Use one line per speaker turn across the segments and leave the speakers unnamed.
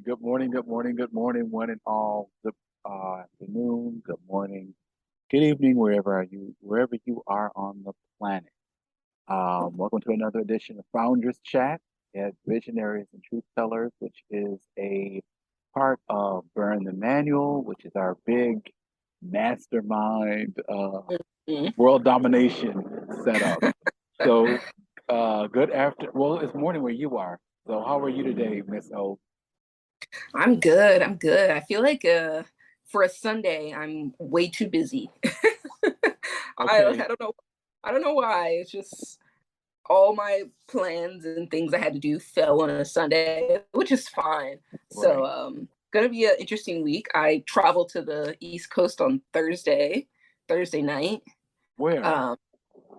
Good morning, good morning, good morning, one and all. Good afternoon, good morning, good evening, wherever you are on the planet. Welcome to another edition of Founders Chat at Visionaries and Truth Tellers, which is a part of Burn the Manual, which is our big mastermind
Mhm.
world domination setup. So, well, it's morning where you are. So, how are you today, Miss O?
I'm good. I'm good. I feel like for a Sunday, I'm way too busy. I
Okay,
don't know. I don't know why. It's just all my plans and things I had to do fell on a Sunday, which is fine. So,
right.
gonna be an interesting week. I travel to the East Coast on Thursday night.
Where?
Um,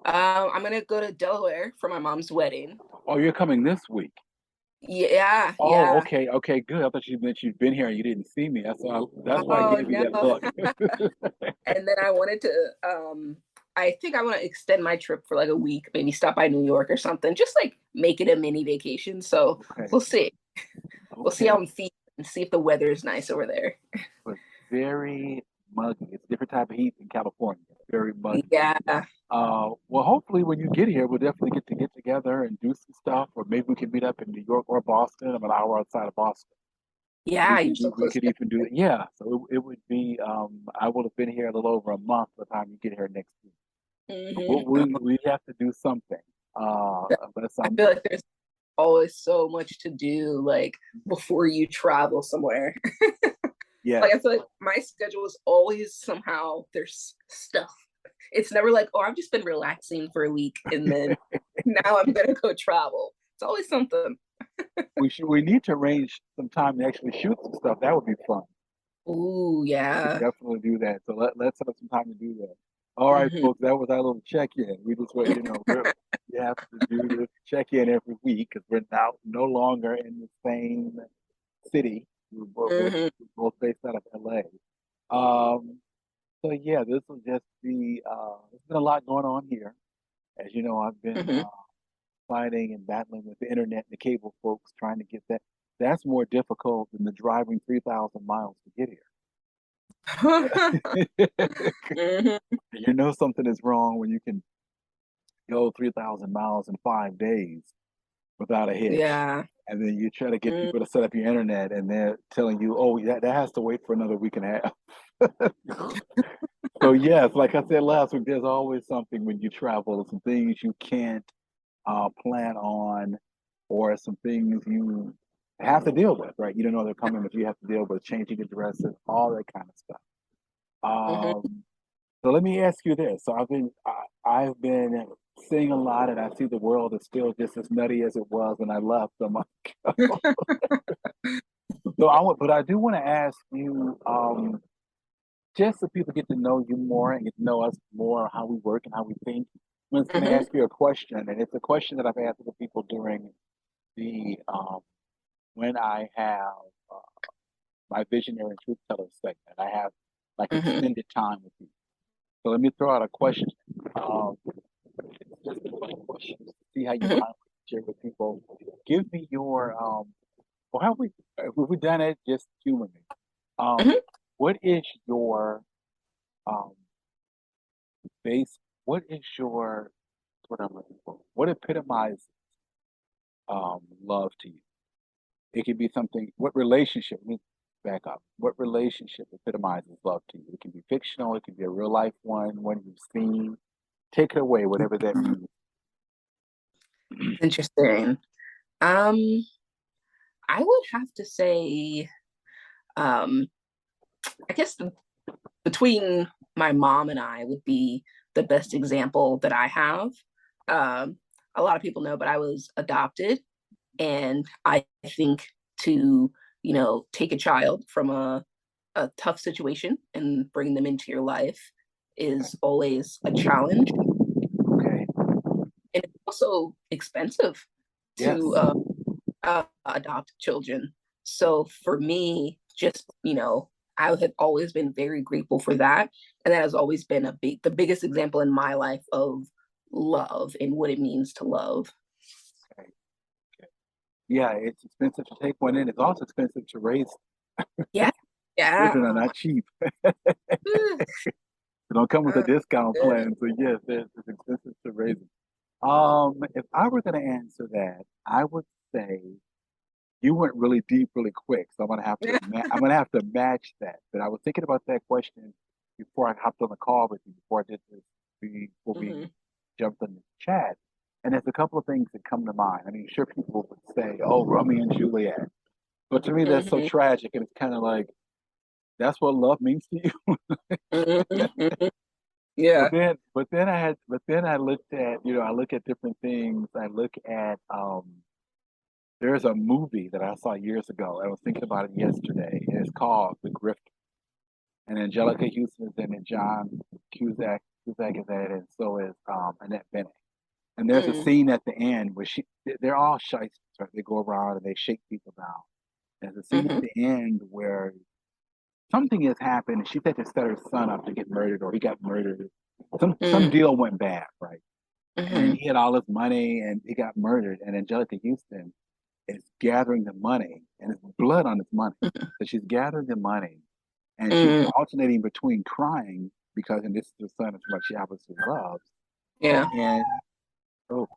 I'm gonna go to Delaware for my mom's wedding.
Oh, you're coming this week.
Yeah,
Oh,
yeah.
okay, okay, good. I thought you meant you'd been here and you didn't see me. That's why I
Oh
gave you that
no.
look.
And then I wanted to I think I want to extend my trip for like a week, maybe stop by New York or something, just like make it a mini vacation. So
Okay,
we'll see. We'll see how
okay.
I'm feeling and see if the weather is nice over there.
But very muggy. It's a different type of heat in California. Very muggy.
Yeah.
Well, hopefully when you get here, we'll definitely get together and do some stuff, or maybe we can meet up in New York or Boston. I'm an hour outside of Boston.
Yeah, you're so
We
close
could
together.
even do it. Yeah, so it would be. I would have been here a little over a month by the time you get here next week. So we have to do something. Unless
I
I'm
feel like there's always so much to do like before you travel somewhere.
Yes.
Like I feel like my schedule is always somehow there's stuff. It's never like, oh, I've just been relaxing for a week and then now I'm gonna go travel. It's always something.
We need to arrange some time to actually shoot some stuff. That would be fun.
Ooh,
We could
yeah.
definitely do that. So let's have some time to do that. All right,
Hmm.
folks, that was our little check-in. We just want you to know we have to do this check-in every week because we're now no longer in the same city.
Hmm.
We're both based out of LA. Um, so yeah, this will just be there's been a lot going on here. As you know, I've been
Hmm.
fighting and battling with the internet and the cable folks trying to get that. That's more difficult than the driving 3,000 miles to get here.
Hmm.
You know something is wrong when you can go 3,000 miles in 5 days without a hitch.
Yeah.
And then you try to get
Mm.
people to set up your internet and they're telling you, oh, that has to wait for another week and a half. So, yes, like I said last week, there's always something when you travel, some things you can't plan on, or some things you have to deal with, right? You don't know they're coming, but you have to deal with changing addresses, all that kind of stuff.
Hmm.
Um, So let me ask you this. So I've been seeing a lot, and I see the world is still just as nutty as it was when I left a month ago. But I do want to ask you, just so people get to know you more and get to know us more, how we work and how we think. I'm just going to
Hmm.
ask you a question, and it's a question that I've asked the people during the when I have uh, my visionary and truth teller segment. I have like
Hmm.
extended time with you. So let me throw out a question. Um, just a quick question to see how you
Hmm.
might share with people. Give me your or how we if we've done it, just humor me. Um,
Hmm.
what is your um base? What is your what I'm looking for? What epitomizes love to you? It could be something. What relationship? Let me back up. What relationship epitomizes love to you? It can be fictional. It can be a real life one you've seen. Take it away, whatever that means.
Interesting. Um, I would have to say, um, I guess between my mom and I would be the best example that I have. Um, a lot of people know, but I was adopted. And I think to, take a child from a tough situation and bring them into your life is always a challenge.
Okay.
And it's also expensive
Yes.
to adopt children. So for me, just, I have always been very grateful for that. And that has always been the biggest example in my life of love and what it means to love.
Okay. Okay. Yeah, it's expensive to take one in. It's also expensive to raise.
Yeah. Yeah.
Children are
Oh,
not cheap.
uh,
They don't come with a discount
uh,
plan. So yes, it's expensive to raise them. If I were going to answer that, I would say you went really deep, really quick. So I'm gonna have to match that. But I was thinking about that question before I hopped on the call with you, before I did this, before we
mhm,
jumped in the chat. And there's a couple of things that come to mind. I mean, sure, people would say, "Oh, Romeo and Juliet," but to me, that's so
mhm,
tragic, and it's kind of like that's what love means to you.
mhm, mhm. Yeah.
But then I looked at, I look at different things. I look at, there's a movie that I saw years ago. I was thinking about it yesterday, and it's called The Grifter. And Angelica Houston is in it, John Cusack is in it, and so is Annette Bening. And there's a
Mm,
scene at the end where they're all shysters, right? They go around and they shake people down. There's a scene at
mhm,
the end where something has happened, and she had to set her son up to get murdered, or he got murdered. Some
mm,
deal went bad, right? And
mhm,
he had all this money, and he got murdered. And Angelica Houston is gathering the money, and it's blood on his money.
mhm,
So she's gathering the money, and she's
mm,
alternating between crying because, and this is the son of what she obviously loves,
yeah.
and oh,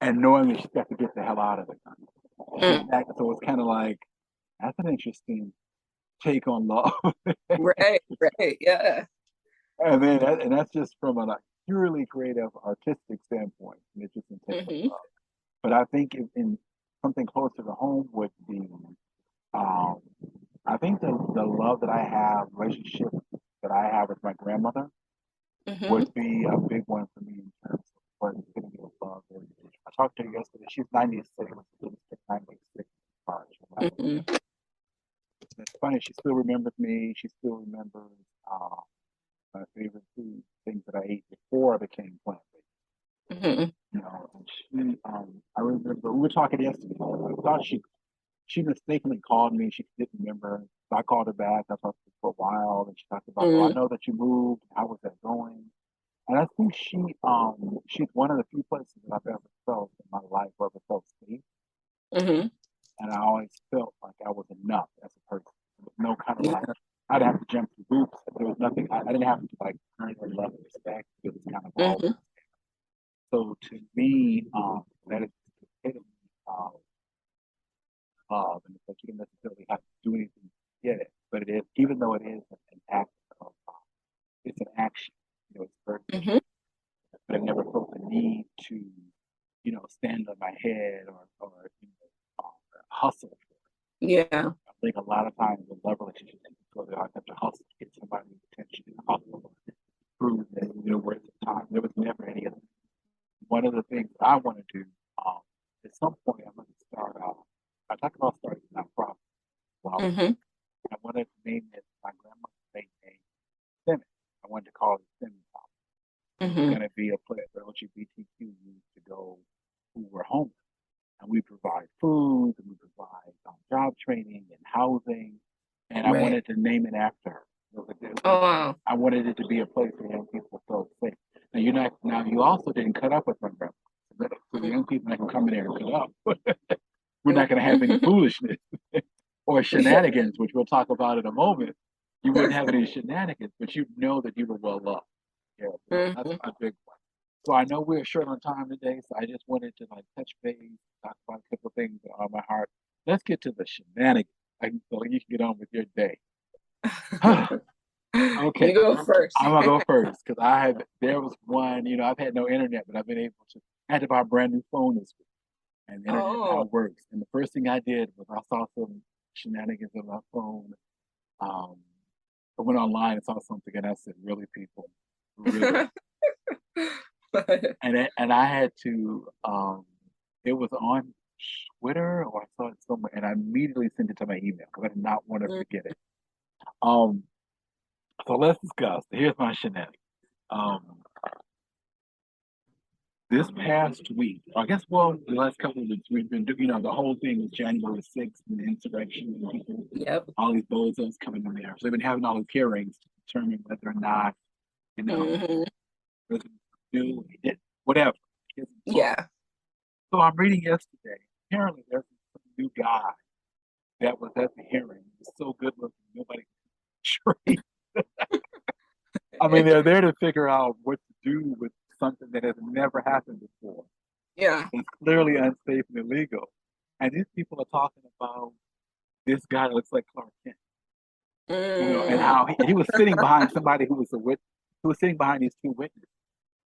and knowing that she's got to get the hell out of it.
Mm,
So it's kind of like that's an interesting take on love,
right. Right. Yeah.
and that's just from a like, purely creative, artistic standpoint. And it's just in take on
Mhm,
love. But I think in something closer to home would be, um, I think the love that I have, relationship that I have with my grandmother would
mhm,
be a big one for me in terms of what is going to be love. I talked to her yesterday. She's 96. She's 96 March.
mhm,
It's funny. She still remembers me. She still remembers my favorite food, things that I ate before I became plant-based.
mhm,
And I remember we were talking yesterday. I thought she mistakenly called me. She didn't remember. So I called her back. I talked to her for a while, and she talked about, oh, I
mhm,
know that you moved. How was that going? And I think she's one of the few places that I've ever felt in my life where I felt safe,
mhm.
and I always felt like I was enough as a person. There was no kind of like
Yeah.
I didn't have to jump through hoops. There was nothing. I didn't have to like earn her love and respect. It was kind of all.
Mhm,
So to me, that is the epitome of love, and it's like you don't necessarily have to do anything to get it, but it is, even though it is an act of, it's an action. It's very,
mhm.
but I never felt the need to, stand on my head or hustle for it.
Yeah.
I think a lot of times in love relationships, people feel they have to hustle to get somebody's attention and hustle and prove that worth the time. There was never any of that. One of the things I want to do, um, at some point, I'm going to start. I talked about starting a nonprofit. Well,
Mhm,
I wanted to name it my grandmother's maiden name, Simmons. I wanted to call it Simmons House. It was
mhm.
going to be a place for LGBTQ youth to go who were homeless. And we provide food, and we provide job training and housing. And I
Right.
wanted to name it after her.
Oh, wow.
I wanted it to be a place where young people felt safe. Now you're not. Now you also didn't cut up with my grandma, so the
Mhm,
young people that can come in there and cut up. We're
mhm,
not going to have any
mhm.
foolishness or
Yeah.
shenanigans, which we'll talk about in a moment. You wouldn't have any shenanigans, but you know that you were well loved. Yeah, so that's
Mhm.
my big one. So I know we're short on time today, so I just wanted to like touch base, talk about a couple of things that are on my heart. Let's get to the shenanigans, so you can get on with your day. Okay,
You go first.
I'm gonna go first because there was one, I've had no internet, but I've been able to. I had to buy a brand new phone this week, and the internet
Oh.
now works. And the first thing I did was I saw some shenanigans on my phone. Um, I went online and saw something, and I said, "Really, people, really?" And I had to. It was on Twitter or I saw it somewhere, and I immediately sent it to my email because I did not want to
Mm,
forget it. Um, so let's discuss. Here's my shenanigans. Um, this past week, I guess, well, the last couple of weeks, we've been doing, the whole thing was January 6th and the insurrection and people,
Yep.
all these bozos coming in there. So they've been having all these hearings to determine whether or not, you know,
Mhm.
whether do whatever.
Yeah.
So I'm reading yesterday. apparently there's some new guy that was at the hearing. He was so good looking, nobody could treat. I mean, they're there to figure out what to do with something that has never happened before.
Yeah.
It's clearly unsafe and illegal. And these people are talking about this guy that looks like Clark Kent, and
Mm,
how he was sitting behind somebody who was a witness, who was sitting behind these two witnesses.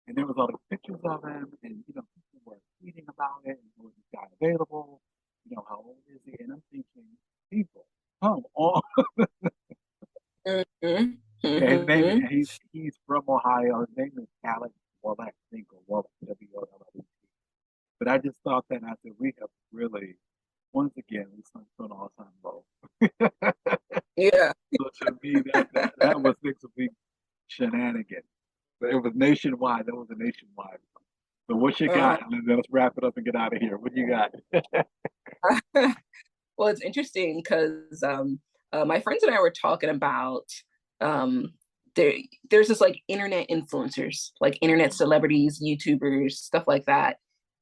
And there was all the pictures of him, and people were tweeting about it, and was this guy available? How old is he? And I'm thinking, people, come on.
mhm,
Yeah, his name
mhm.
he's from Ohio. His name is Alex Wallach, I think, or Wallach, W-O-L-L-E. But I just thought that, and I said, we have really, once again, we sunk to an all-time low.
Yeah.
So to me, that was 6 week shenanigans. But it was nationwide. That was a nationwide. So what you
Uh,
got? And then let's wrap it up and get out of here. What you got?
well, it's interesting because my friends and I were talking about um, there. There's this like internet influencers, like internet celebrities, YouTubers, stuff like that,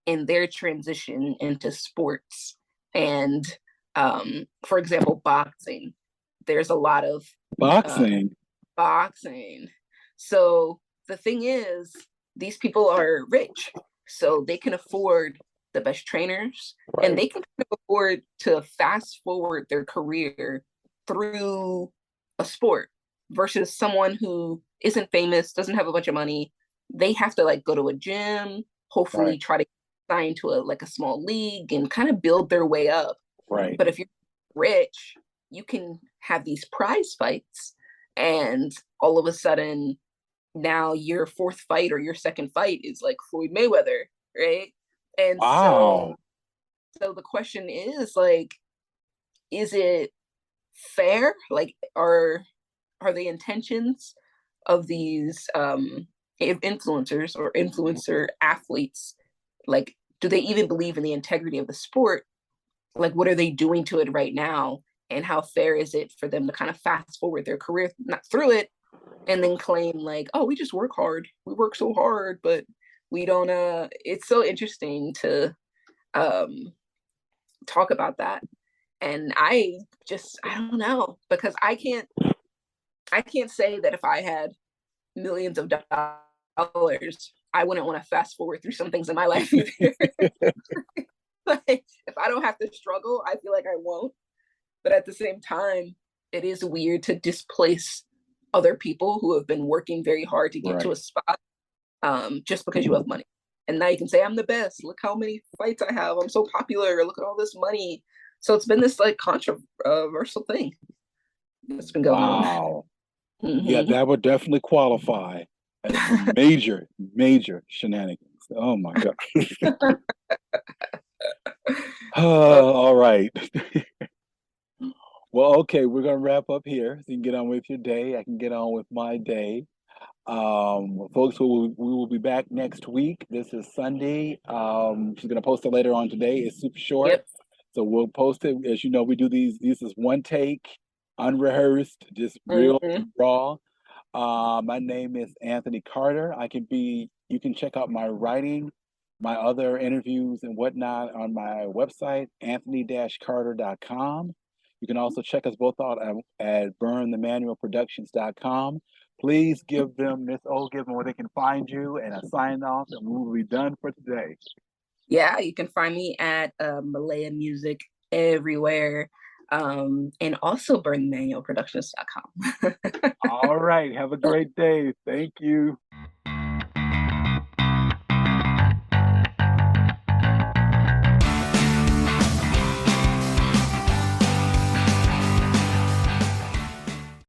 and their transition into sports. And for example, boxing. There's a lot of uh,
Boxing.
boxing. So the thing is, these people are rich, so they can afford the best trainers, and
Right.
they can afford to fast forward their career through a sport versus someone who isn't famous, doesn't have a bunch of money. They have to like go to a gym,
Right.
hopefully try to sign to a small league and kind of build their way up.
Right.
But if you're rich, you can have these prize fights, and all of a sudden, now your fourth fight or your second fight is like Floyd Mayweather, right? And
Wow.
so the question is like, is it fair? Like, are the intentions of these influencers or influencer athletes, like, do they even believe in the integrity of the sport? Like, what are they doing to it right now? And how fair is it for them to kind of fast forward their career, not through it, and then claim like, oh, we just work hard. We work so hard, but we don't it's so interesting to um talk about that. And I don't know, because I can't say that if I had millions of dollars, I wouldn't want to fast forward through some things in my life either. Like, if I don't have to struggle, I feel like I won't. But at the same time, it is weird to displace other people who have been working very hard to get to a
Right.
spot, just because you have money. And now you can say, I'm the best. Look how many fights I have. I'm so popular. Look at all this money. So it's been this like controversial thing that's been going on.
Wow. Yeah,
Hmm.
that would definitely qualify as major, major shenanigans. Oh my God. All right. Well, okay, we're gonna wrap up here. So you can get on with your day. I can get on with my day. Folks, we will be back next week. This is Sunday. She's gonna post it later on today. It's super short,
Yep.
so we'll post it. As you know, we do these. This is one take, unrehearsed, just real
Hmm.
raw. My name is Anthony Carter. You can check out my writing, my other interviews and whatnot on my website, anthony-carter.com. You can also check us both out at burnthemanualproductions.com. Please give them where they can find you and a sign off, and we will be done for today.
Yeah, you can find me at Malaya Music everywhere. And also burnthemanualproductions.com.
All right. Have a great day. Thank you.